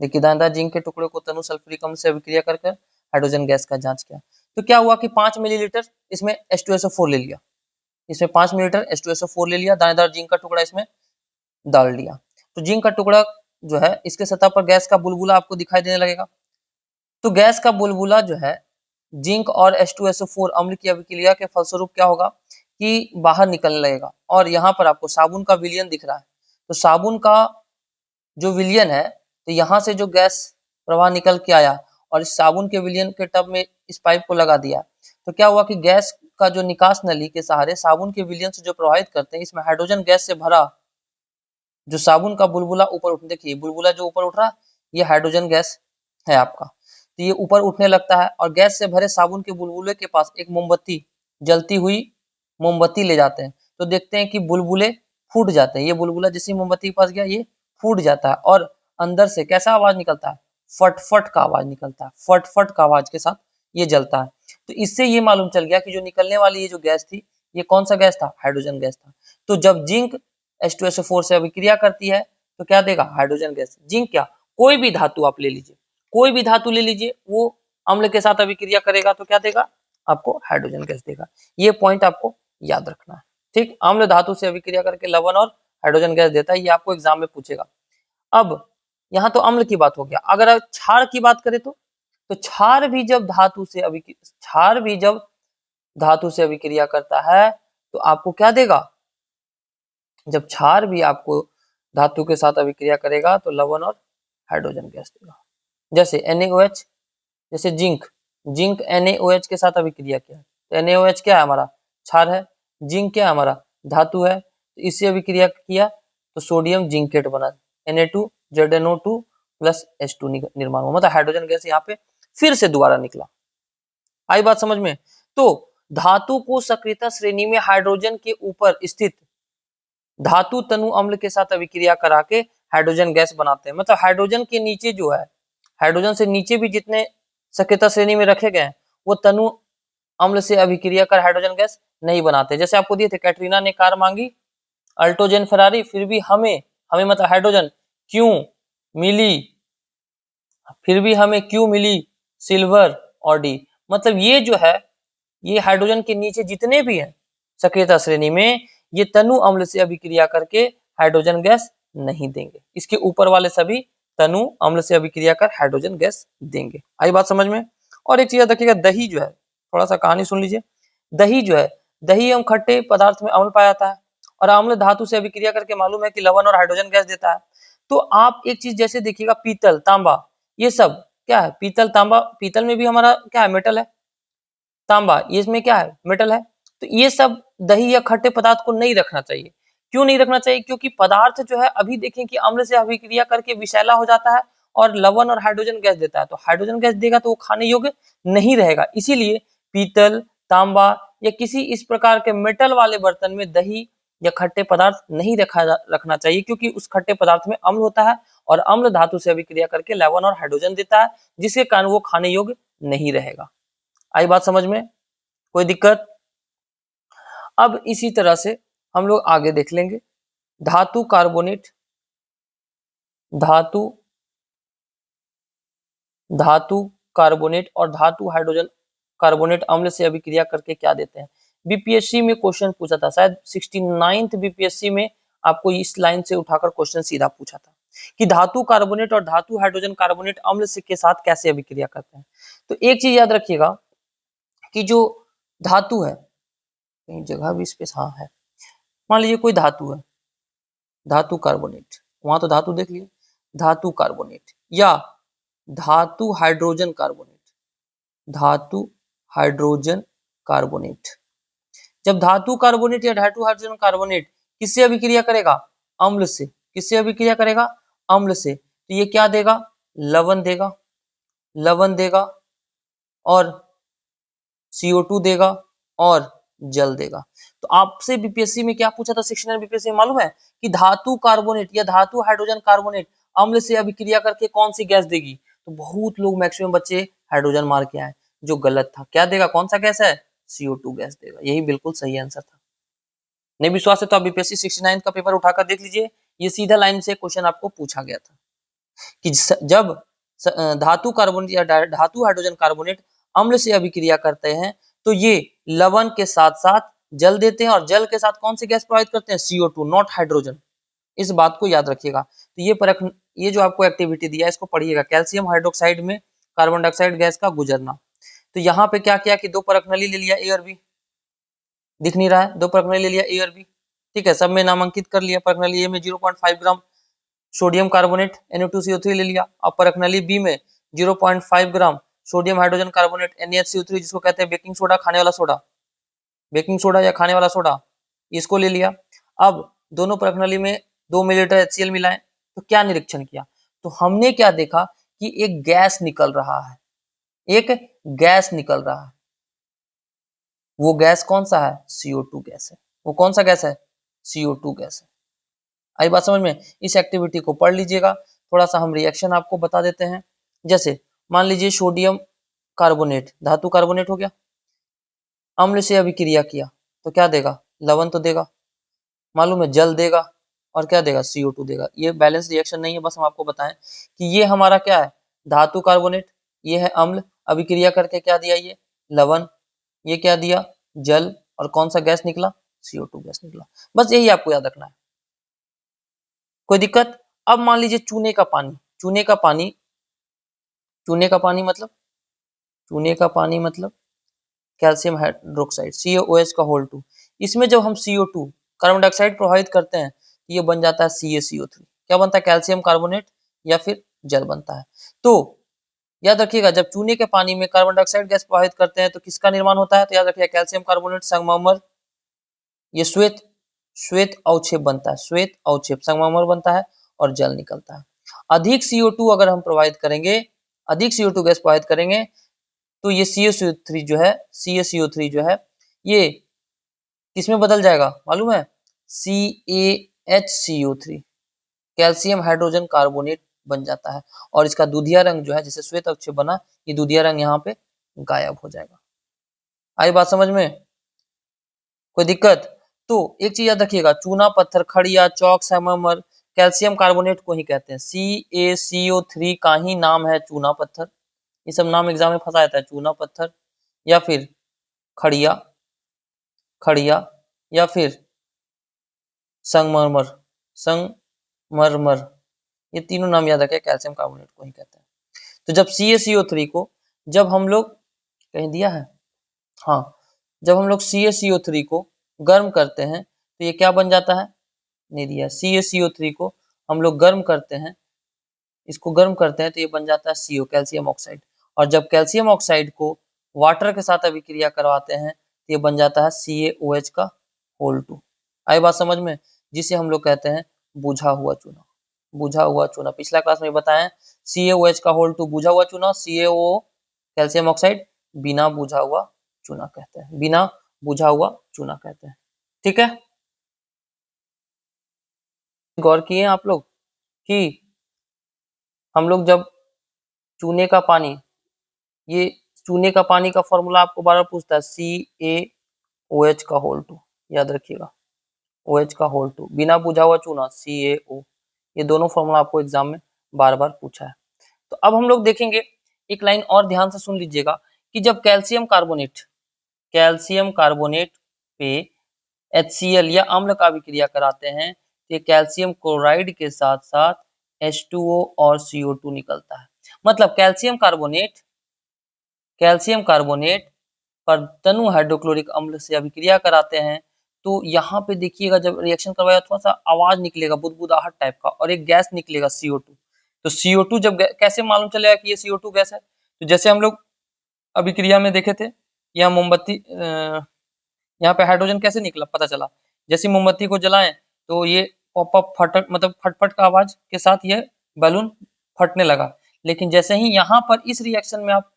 S1: देखिए दानेदार जिंक के टुकड़े को तनु सल्फ्यूरिक अम्ल से अभिक्रिया करके हाइड्रोजन गैस का जांच किया, तो क्या हुआ कि 5 मिलीलीटर इसमें H2SO4 ले लिया, इसमें 5 मिलीलीटर H2SO4 ले लिया, दानेदार जिंक का टुकड़ा इसमें डाल दिया। तो जिंक का टुकड़ा जो है इसके सतह पर गैस का बुलबुला आपको दिखाई देने लगेगा। तो गैस का बुलबुला जो है जिंक और H2SO4 अम्ल की अभिक्रिया के फलस्वरूप क्या होगा कि बाहर निकलने लगेगा, और यहाँ पर आपको साबुन का विलयन दिख रहा है। तो साबुन का जो विलयन है, तो यहाँ से जो गैस प्रवाह निकल के आया और इस साबुन के विलयन के टब में इस पाइप को लगा दिया, तो क्या हुआ कि गैस का जो निकास नली के सहारे साबुन के विलयन से जो प्रवाहित करते हैं, इसमें हाइड्रोजन गैस से भरा जो साबुन का बुलबुला ऊपर उठ, देखिए बुलबुला जो ऊपर उठ रहा है ये हाइड्रोजन गैस है आपका। तो ये ऊपर उठने लगता है और गैस से भरे साबुन के बुलबुले के पास एक मोमबत्ती, जलती हुई मोमबत्ती ले जाते हैं, तो देखते हैं कि बुलबुले फूट जाते हैं। ये बुलबुला जैसे मोमबत्ती के पास गया ये फूट जाता है और अंदर से कैसा आवाज निकलता है? फट-फट का आवाज निकलता है। फट-फट का आवाज के साथ ये जलता है। तो इससे ये मालूम चल गया कि जो निकलने वाली ये जो गैस थी, ये कौन सा गैस था? हाइड्रोजन गैस था। तो जब जिंक H2SO4 से अभिक्रिया करती है तो क्या देगा? Hydrogen gas. जिंक क्या, कोई भी धातु आप ले लीजिए, कोई भी धातु ले लीजिए, वो अम्ल के साथ अभिक्रिया करेगा तो क्या देगा? आपको हाइड्रोजन गैस देगा। ये पॉइंट आपको याद रखना है। ठीक, अम्ल धातु से अभिक्रिया करके लवण और हाइड्रोजन गैस देता है, ये आपको एग्जाम में पूछेगा। अब यहाँ तो अम्ल की बात हो गया, अगर क्षार की बात करें तो क्षार भी जब धातु से अभिक्रिया करता है तो आपको क्या देगा? जब क्षार भी आपको धातु के साथ अभिक्रिया करेगा तो लवण और हाइड्रोजन गैस देगा। जैसे NaOH, जैसे जिंक NaOH के साथ अभिक्रिया किया, तो NaOH क्या है? हमारा क्षार है। जिंक क्या है? हमारा धातु है। तो इससे अभिक्रिया किया तो सोडियम जिंकेट बना, Na2ZNO2 प्लस H2 निर्माण हुआ, मतलब हाइड्रोजन गैस यहाँ पे फिर से दोबारा निकला। आई बात समझ में? तो धातु को सक्रियता श्रेणी में हाइड्रोजन के ऊपर स्थित धातु तनु अम्ल के साथ अभिक्रिया करा के हाइड्रोजन गैस बनाते हैं। मतलब हाइड्रोजन के नीचे जो है, हाइड्रोजन से नीचे भी जितने सक्रियता श्रेणी में रखे गए हैं वो तनु अम्ल से अभिक्रिया कर हाइड्रोजन गैस नहीं बनाते। जैसे आपको दिए थे, कैटरीना ने कार मांगी अल्टोजेन फरारी, फिर भी हमें मतलब हाइड्रोजन क्यों मिली, सिल्वर और डी। मतलब ये जो है, ये हाइड्रोजन के नीचे जितने भी हैं सक्रियता श्रेणी में, ये तनु अम्ल से अभिक्रिया करके हाइड्रोजन गैस नहीं देंगे। इसके ऊपर वाले सभी तनु अम्ल से अभिक्रिया कर हाइड्रोजन गैस देंगे। आई बात समझ में? और एक चीज देखिएगा, दही जो है, थोड़ा सा कहानी सुन लीजिए। दही जो है, दही एवं खट्टे पदार्थ में अम्ल पाया जाता है और अम्ल धातु से अभिक्रिया करके मालूम है कि लवण और हाइड्रोजन गैस देता है। तो आप एक चीज जैसे देखिएगा, पीतल, तांबा, ये सब क्या है? पीतल, तांबा, पीतल में भी हमारा क्या है? मेटल है। तांबा, ये इसमें क्या है, मेटल है। तो ये सब दही या खट्टे पदार्थ को नहीं रखना चाहिए। क्यों नहीं रखना चाहिए? क्योंकि पदार्थ जो है अभी देखें कि अम्ल से अभिक्रिया करके विषैला हो जाता है और लवण और हाइड्रोजन गैस देता है। तो हाइड्रोजन गैस देगा तो वो खाने योग्य नहीं रहेगा। इसीलिए पीतल, तांबा या किसी इस प्रकार के मेटल वाले बर्तन में दही या खट्टे पदार्थ नहीं रखना चाहिए, क्योंकि उस खट्टे पदार्थ में अम्ल होता है और अम्ल धातु से अभिक्रिया करके लवण और हाइड्रोजन देता है, जिसके कारण वो खाने योग्य नहीं रहेगा। आई बात समझ में? कोई दिक्कत? अब इसी तरह से हम लोग आगे देख लेंगे। धातु कार्बोनेट, धातु धातु कार्बोनेट और धातु हाइड्रोजन कार्बोनेट अम्ल से अभिक्रिया करके क्या देते हैं। बीपीएससी में क्वेश्चन पूछा था, शायद 69th बीपीएससी में आपको इस लाइन से उठाकर क्वेश्चन सीधा पूछा था कि धातु कार्बोनेट और धातु हाइड्रोजन कार्बोनेट अम्ल से के साथ कैसे अभिक्रिया करते हैं। तो एक चीज याद रखिएगा कि जो धातु है, कहीं जगह भी इस पे हाँ है, मान लीजिए कोई धातु है, धातु कार्बोनेट, वहां तो धातु देख लिए, धातु कार्बोनेट या धातु हाइड्रोजन कार्बोनेट, धातु हाइड्रोजन कार्बोनेट। जब धातु कार्बोनेट या धातु हाइड्रोजन कार्बोनेट किससे अभिक्रिया करेगा? अम्ल से। किससे अभिक्रिया करेगा? अम्ल से। तो ये क्या देगा? लवण देगा, लवण देगा और CO2 देगा और जल देगा। तो आपसे बीपीएससी में क्या पूछा था 69 बीपीएससी में मालूम है कि धातु कार्बोनेट या धातु हाइड्रोजन कार्बोनेट अम्ल से अभिक्रिया करके कौन सी गैस देगी? तो बहुत लोग मैक्सिमम बच्चे हाइड्रोजन मार के आए, जो गलत था। क्या देगा? कौन सा गैस है? CO2 गैस देगा। यही बिल्कुल सही आंसर था। नहीं विश्वास है तो आप बीपीएससी 69 का पेपर उठाकर देख लीजिए, ये सीधा लाइन से क्वेश्चन आपको पूछा गया था कि जब धातु कार्बोनेट या धातु हाइड्रोजन कार्बोनेट अम्ल से अभिक्रिया करते हैं तो ये लवण के साथ साथ जल देते हैं और जल के साथ कौन सी गैस प्रोवाइड करते हैं? CO2, not hydrogen. इस बात को याद रखिएगा। तो ये जो आपको एक्टिविटी दिया है इसको पढ़िएगा, कैल्शियम हाइड्रोक्साइड में कार्बन डाइऑक्साइड गैस का गुजरना। तो यहाँ पे क्या किया कि दो परख नली ले लिया, ए और बी, दिख नहीं रहा है, दो परख नली ले लिया ए और बी, ठीक है, सब में नामांकित कर लिया। परख नली ए में 0.5 ग्राम सोडियम कार्बोनेट Na2CO3 ले लिया। अब परख नली बी में 0.5 gram sodium hydrogen carbonate NaHCO3, जिसको कहते हैं बेकिंग सोडा, खाने वाला सोडा, बेकिंग सोडा या खाने वाला सोडा, इसको ले लिया। अब दोनों परख नली में 2 मिलीलीटर HCl मिलाएं। तो क्या निरीक्षण किया? तो हमने क्या देखा कि एक गैस निकल रहा है, एक गैस निकल रहा है। वो गैस कौन सा है? CO2 गैस है। वो कौन सा गैस है? CO2 गैस है। आई बात समझ में? इस एक्टिविटी को पढ़ लीजिएगा। थोड़ा सा हम रिएक्शन आपको बता देते हैं। जैसे मान लीजिए सोडियम कार्बोनेट, धातु कार्बोनेट हो गया, अम्ल से अभिक्रिया किया तो क्या देगा? लवण तो देगा, मालूम है, जल देगा और क्या देगा? CO2 देगा। ये बैलेंस रिएक्शन नहीं है, बस हम आपको बताएं कि ये हमारा क्या है? धातु कार्बोनेट, ये है अम्ल, अभिक्रिया करके क्या दिया? ये लवण, ये क्या दिया? जल, और कौन सा गैस निकला? CO2 गैस निकला। बस यही आपको याद रखना है। कोई दिक्कत? अब मान लीजिए चूने का पानी, चूने का पानी, चूने का पानी मतलब, चूने का पानी मतलब कैल्शियम हाइड्रोक्साइड, CaOH का होल 2। इसमें जब हम CO2 कार्बन डाइऑक्साइड प्रभावित करते हैं तो ये बन जाता है CaCO3। क्या बनता है? कैल्शियम कार्बोनेट या फिर जल बनता है। तो याद रखिएगा, जब चूने के पानी में कार्बन डाइऑक्साइड गैस प्रभावित करते हैं तो किसका निर्माण होता है? तो याद रखिएगा कैल्शियम कार्बोनेट, संगमरमर, ये श्वेत श्वेत अवक्षेप बनता है, श्वेत अवक्षेप संगमरमर बनता है और जल निकलता है। अधिक CO2 अगर हम प्रभावित करेंगे, अधिक CO2 गैस प्रभावित करेंगे तो ये CaCO3 जो है, CaCO3 जो है ये किसमें बदल जाएगा मालूम है? CaHCO3, कैल्शियम हाइड्रोजन कार्बोनेट बन जाता है और इसका दूधिया रंग जो है, जैसे श्वेत अवक्षेप बना, ये दूधिया रंग यहाँ पे गायब हो जाएगा। आई बात समझ में? कोई दिक्कत? तो एक चीज याद रखिएगा, चूना पत्थर, खड़िया, चौक, संगमरमर कैल्शियम कार्बोनेट को ही कहते हैं। CaCO3 का ही नाम है चूना पत्थर। ये सब नाम एग्जाम में फंसा जाता है, चूना पत्थर या फिर खड़िया, खड़िया या फिर संगमरमर, संगमरमर, ये तीनों नाम याद रखें, कैल्शियम कार्बोनेट को ही कहते हैं। तो जब CaCO3 को, जब हम लोग, कहीं दिया है, हाँ, जब हम लोग CaCO3 को गर्म करते हैं तो ये क्या बन जाता है? नहीं दिया। CaCO3 को हम लोग गर्म करते हैं, इसको गर्म करते हैं तो ये बन जाता है CO, कैल्शियम ऑक्साइड। और जब कैल्शियम ऑक्साइड को वाटर के साथ अभिक्रिया करवाते हैं तो ये बन जाता है CaOH का होल 2। आई बात समझ में, जिसे हम लोग कहते हैं बुझा हुआ चूना। बुझा हुआ चूना पिछला क्लास में बताएं, CaOH का होल 2 बुझा हुआ चूना, CaO कैल्शियम ऑक्साइड बिना बुझा हुआ चूना कहते हैं, बिना बुझा हुआ चूना कहते हैं। ठीक है, गौर किए आप लोग कि हम लोग जब चूने का पानी, ये चूने का पानी का फॉर्मूला आपको बार बार पूछता है CaOH का होल 2, याद रखिएगा OH का होल 2 बिना बुझा हुआ चूना CaO, ये दोनों फॉर्मूला आपको एग्जाम में बार बार पूछा है। तो अब हम लोग देखेंगे, एक लाइन और ध्यान से सुन लीजिएगा कि जब कैल्शियम कार्बोनेट पे HCl या अम्ल का अभिक्रिया कराते हैं तो कैल्शियम क्लोराइड के साथ साथ H2O और CO2 निकलता है। मतलब कैल्शियम कार्बोनेट पर तनु हाइड्रोक्लोरिक अम्ल से अभिक्रिया कराते हैं तो यहाँ पे देखिएगा जब रिएक्शन करवाया थोड़ा सा आवाज निकलेगा बुदबुदाहट टाइप का और एक गैस निकलेगा CO2। तो CO2 जब कैसे मालूम चलेगा कि ये CO2 गैस है, तो जैसे हम लोग अभिक्रिया में देखे थे, यहाँ मोमबत्ती यहाँ पे हाइड्रोजन कैसे निकला पता चला, जैसे मोमबत्ती को जलाएं तो ये पॉपअप फटक मतलब फटफट का आवाज के साथ ये बैलून फटने लगा। लेकिन जैसे ही यहाँ पर इस रिएक्शन में आप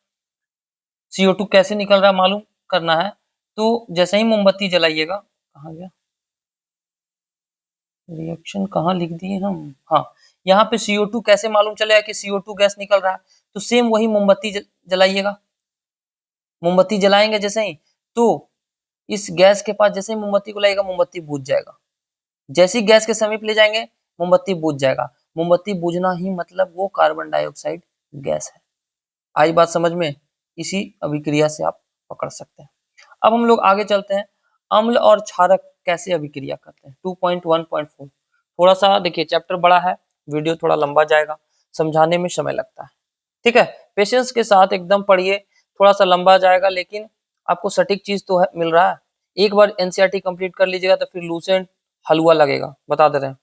S1: CO2 कैसे निकल रहा है मालूम करना है, तो जैसे ही मोमबत्ती जलाइएगा, कहाँ गया रिएक्शन, कहाँ लिख दिए हम, हाँ यहाँ पे CO2 कैसे मालूम चलेगा कि CO2 गैस निकल रहा है, तो सेम वही मोमबत्ती जलाइएगा। मोमबत्ती जलाएंगे जैसे ही तो इस गैस के पास जैसे ही मोमबत्ती को लगेगा मोमबत्ती बुझ जाएगा, जैसे ही गैस के समीप ले जाएंगे मोमबत्ती बुझ जाएगा। मोमबत्ती बुझना ही मतलब वो कार्बन डाइऑक्साइड गैस है। आई बात समझ में, इसी अभिक्रिया से आप पकड़ सकते हैं। अब हम लोग आगे चलते हैं, अम्ल और क्षारक कैसे अभिक्रिया करते हैं। 2.1.4 थोड़ा सा देखिए चैप्टर बड़ा है, वीडियो थोड़ा लंबा जाएगा, समझाने में समय लगता है। ठीक है, पेशेंस के साथ एकदम पढ़िए, थोड़ा सा लंबा जाएगा लेकिन आपको सटीक चीज तो है, मिल रहा है। एक बार एनसीईआरटी कंप्लीट कर लीजिएगा तो फिर लूसेंट हलवा लगेगा, बता दे रहे हैं।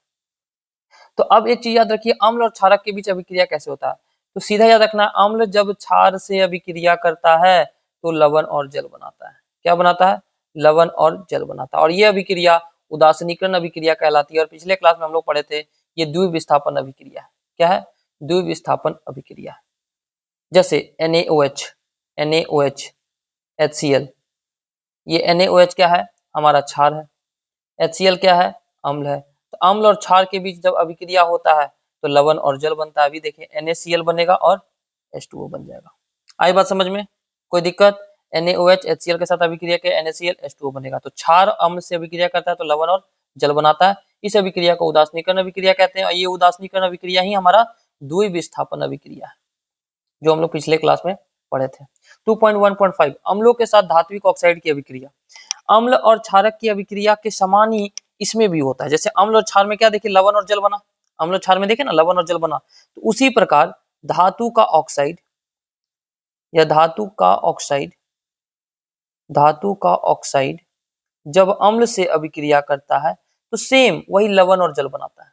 S1: तो अब एक चीज याद रखिए, अम्ल और क्षारक के बीच अभिक्रिया कैसे होता है। तो सीधा याद रखना, अम्ल जब क्षार से अभिक्रिया करता है तो लवण और जल बनाता है। क्या बनाता है, लवण और जल बनाता है। और ये अभिक्रिया उदासीनीकरण अभिक्रिया कहलाती है। और पिछले क्लास में हम लोग पढ़े थे ये द्विविस्थापन अभिक्रिया है। क्या है, द्विविस्थापन अभिक्रिया है। जैसे NaOH, HCl, ये NaOH क्या है, हमारा क्षार है, HCl क्या है, अम्ल है। तो अम्ल और क्षार के बीच जब अभिक्रिया होता है तो लवण और जल बनता है। अभी देखिए NaCl बनेगा और H2O बन जाएगा। आई बात समझ में, कोई दिक्कत, NaOH HCl के साथ अभिक्रिया के NaCl H2O बनेगा। तो क्षार अम्ल से अभिक्रिया करता है तो लवण और जल बनाता है। इस अभिक्रिया को उदासीनीकरण अभिक्रिया कहते हैं। और ये उदासीनीकरण अभिक्रिया ही हमारा द्विविस्थापन अभिक्रिया है, जो हम लोग पिछले क्लास में पढ़े थे। 2.1.5 अम्लों के साथ धात्विक ऑक्साइड की अभिक्रिया। अम्ल और क्षारक की अभिक्रिया के समान ही इसमें भी होता है। जैसे अम्ल और क्षार में क्या देखिए, लवण और जल बना, अम्ल और क्षार में देखे ना लवण और जल बना, तो उसी प्रकार धातु का ऑक्साइड या धातु का ऑक्साइड जब अम्ल से अभिक्रिया करता है तो सेम वही लवण और जल बनाता है,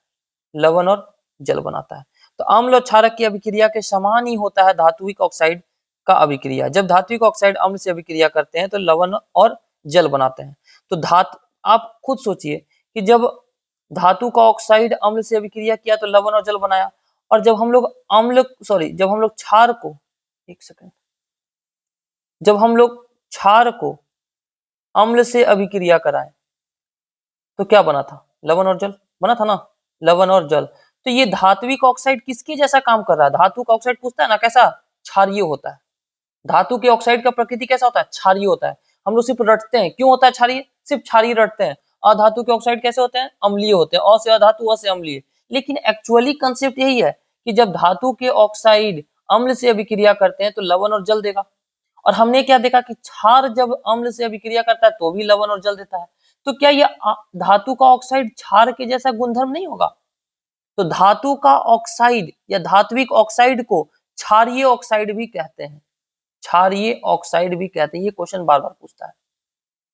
S1: लवण और जल बनाता है। तो अम्ल और क्षारक की अभिक्रिया के समान ही होता है धात्विक ऑक्साइड का अभिक्रिया। जब धात्विक ऑक्साइड अम्ल से अभिक्रिया करते हैं तो लवण और जल बनाते हैं। तो आप खुद सोचिए कि जब धातु का ऑक्साइड अम्ल से अभिक्रिया किया तो लवण और जल बनाया, और जब हम लोग क्षार को, एक सेकंड, जब हम लोग क्षार को अम्ल से अभिक्रिया कराएं तो क्या बना था, लवण और जल बना था ना, लवण और जल। तो ये धात्विक ऑक्साइड किसके जैसा काम कर रहा है, धातु का ऑक्साइड पूछता है ना कैसा, क्षारीय होता है। धातु के ऑक्साइड का प्रकृति कैसा होता है, क्षारीय होता है। हम लोग सिर्फ रटते हैं, क्यों होता है क्षारीय, सिर्फ क्षारीय रटते हैं। अधातु के ऑक्साइड कैसे होते हैं, अम्लीय होते हैं, अ से अधातु, अ से अम्लीय। लेकिन एक्चुअली कंसेप्ट यही है कि जब धातु के ऑक्साइड अम्ल से अभिक्रिया करते हैं तो लवण और जल देगा। और हमने क्या देखा कि क्षार जब अम्ल से अभिक्रिया करता है तो भी लवण और जल देता है। तो क्या ये धातु का ऑक्साइड क्षार के जैसा गुणधर्म नहीं होगा। तो धातु का ऑक्साइड या धात्विक ऑक्साइड को क्षारीय ऑक्साइड भी कहते हैं, क्षारीय ऑक्साइड भी कहते हैं। ये क्वेश्चन बार बार पूछता है,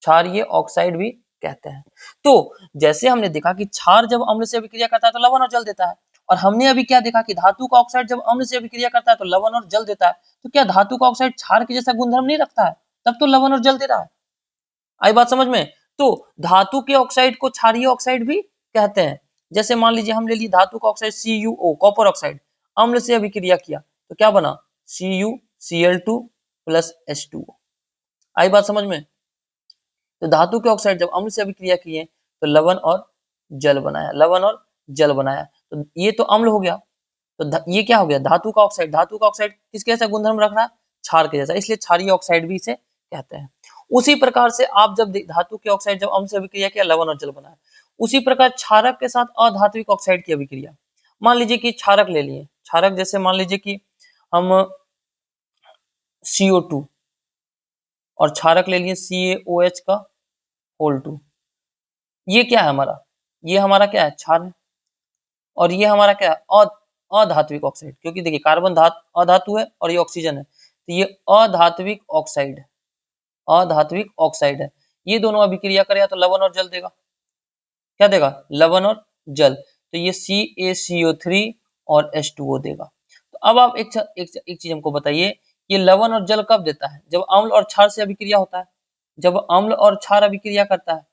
S1: क्षारीय ऑक्साइड भी कहते हैं। तो जैसे हमने देखा कि क्षार जब अम्ल से अभिक्रिया करता है तो लवण और जल देता है, और हमने अभी क्या देखा कि धातु का ऑक्साइड जब अम्ल से अभिक्रिया करता है तो लवण और जल देता है। तो क्या धातु का ऑक्साइड क्षार के जैसा गुणधर्म नहीं रखता है? तब तो लवण और जल दे रहा है। आई बात समझ में? तो धातु के ऑक्साइड को क्षारीय ऑक्साइड भी कहते हैं। जैसे मान लीजिए हम ले ली धातु का ऑक्साइड CuO, कॉपर ऑक्साइड, अम्ल से अभिक्रिया किया तो क्या बना? CuCl2 plus H2O। आई बात समझ में? तो धातु के ऑक्साइड जब अम्ल से अभिक्रिया किए तो लवण और जल बनाया, लवण और जल बनाया। तो ये तो अम्ल हो गया। तो ये क्या हो गया? धातु का ऑक्साइड। धातु का ऑक्साइड किसके जैसा गुणधर्म रख रहा है? क्षार के जैसा, इसलिए क्षारीय ऑक्साइड भी इसे कहते हैं। उसी प्रकार से आप जब धातु के ऑक्साइड जब अम्ल से अभिक्रिया किया, लवण और जल बनाया, उसी प्रकार क्षारक के साथ अधात्विक ऑक्साइड की अभिक्रिया। मान लीजिए कि क्षारक ले लिए, क्षारक जैसे मान लीजिए कि हम CO2 और क्षारक ले लिए CaOH का होल 2। ये क्या है हमारा? ये हमारा क्या है? क्षार है। और ये हमारा क्या है? अधात्विक ऑक्साइड, क्योंकि देखिए कार्बन अधातु है और ये ऑक्सीजन है, तो ये अधात्विक ऑक्साइड, अधात्विक ऑक्साइड है। ये दोनों अभिक्रिया करेगा तो लवण और जल देगा। क्या देगा? लवण और जल। तो ये CaCO3 और H2O देगा। तो अब आप एक चीज हमको बताइए, ये लवण और जल कब देता है? जब अम्ल और क्षार से अभिक्रिया होता है। जब अम्ल और क्षार अभिक्रिया करता है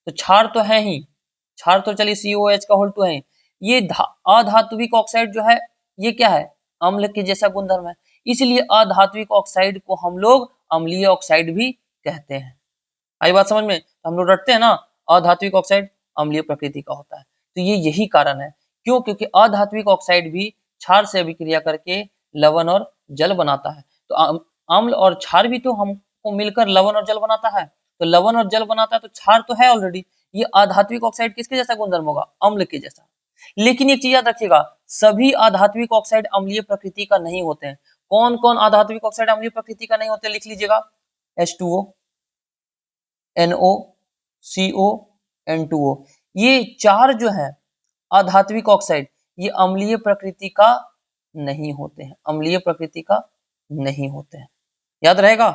S1: तो क्षार तो है ही, क्षार तो चलिए COH का होल 2 है। ये अधात्विक ऑक्साइड जो है ये क्या है? अम्ल के जैसा गुणधर्म है, इसलिए अधात्विक ऑक्साइड को हम लोग अम्लीय ऑक्साइड भी कहते हैं। आई बात समझ में? हम लोग रटते हैं ना, अधात्विक ऑक्साइड अम्लीय प्रकृति का होता है। तो ये यही कारण है, क्यों? क्योंकि अधात्विक ऑक्साइड भी क्षार से अभिक्रिया करके लवण और जल बनाता है। तो अम्ल और क्षार भी तो हमको मिलकर लवण और जल बनाता है। तो लवण और जल बनाता है तो क्षार तो है ऑलरेडी। ये अधात्विक ऑक्साइड किसके जैसा गुणधर्म होगा? अम्ल के जैसा। लेकिन एक चीज याद रखिएगा, सभी अधात्विक ऑक्साइड अम्लीय प्रकृति का नहीं होते हैं। कौन कौन अधात्विक ऑक्साइड अम्लीय प्रकृति का नहीं होते? लिख लीजिएगा, H2O, NO, CO, N2O। ये चार जो है अधात्विक ऑक्साइड, ये अम्लीय प्रकृति का नहीं होते हैं, अम्लीय प्रकृति का नहीं होते हैं। याद रहेगा?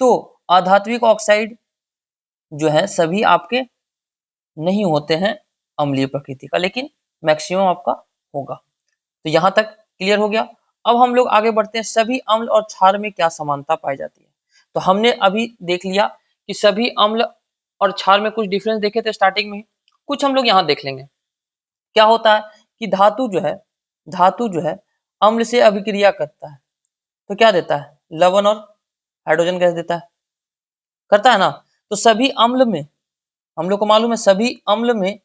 S1: तो अधात्विक ऑक्साइड जो है सभी आपके नहीं होते हैं अम्लीय प्रकृति का, लेकिन मैक्सिमम आपका होगा। तो यहां तक क्लियर हो गया। अब हम लोग आगे बढ़ते हैं, सभी अम्ल और क्षार में क्या समानता पाई जाती है। तो हमने अभी देख लिया कि सभी अम्ल और क्षार में कुछ डिफरेंस देखे थे स्टार्टिंग में, कुछ हम लोग यहाँ देख लेंगे। क्या होता है कि धातु जो है अम्ल से अभिक्रिया करता है तो क्या देता है? लवण और हाइड्रोजन गैस देता है, करता है ना। तो सभी अम्ल में हम लोग को मालूम है, सभी अम्ल में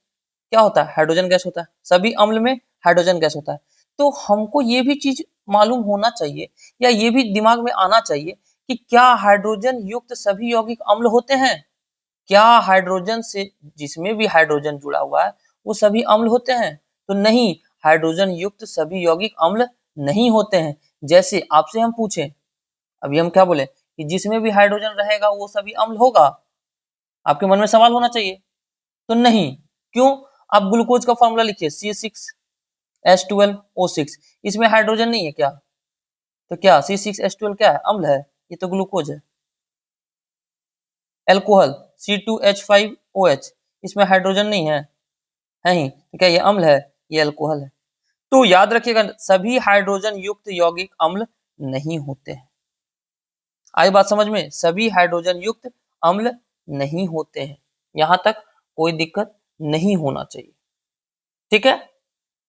S1: क्या होता है? हाइड्रोजन गैस होता है। सभी अम्ल में हाइड्रोजन गैस होता है। तो हमको ये भी चीज मालूम होना चाहिए, या ये भी दिमाग में आना चाहिए कि क्या हाइड्रोजन युक्त सभी यौगिक अम्ल होते हैं? क्या हाइड्रोजन से जिसमें भी हाइड्रोजन जुड़ा हुआ है वो सभी अम्ल होते हैं? तो नहीं, हाइड्रोजन युक्त सभी यौगिक अम्ल नहीं होते हैं। जैसे आपसे हम पूछें, अभी हम क्या बोले कि जिसमें भी हाइड्रोजन रहेगा वो सभी अम्ल होगा, आपके मन में सवाल होना चाहिए। तो नहीं, क्यों? आप ग्लूकोज का फॉर्मूला लिखिए, C6H12O6, इसमें हाइड्रोजन नहीं है क्या? तो क्या C6H12 क्या है? अम्ल है, ये तो ग्लूकोज है। एल्कोहल C2H5OH, इसमें हाइड्रोजन नहीं है, है ही, तो क्या ये अम्ल है? ये अल्कोहल है। तो याद रखिएगा, सभी हाइड्रोजन युक्त यौगिक अम्ल नहीं होते हैं। आई बात समझ में? सभी हाइड्रोजन युक्त अम्ल नहीं होते हैं। यहां तक कोई दिक्कत नहीं होना चाहिए, ठीक है।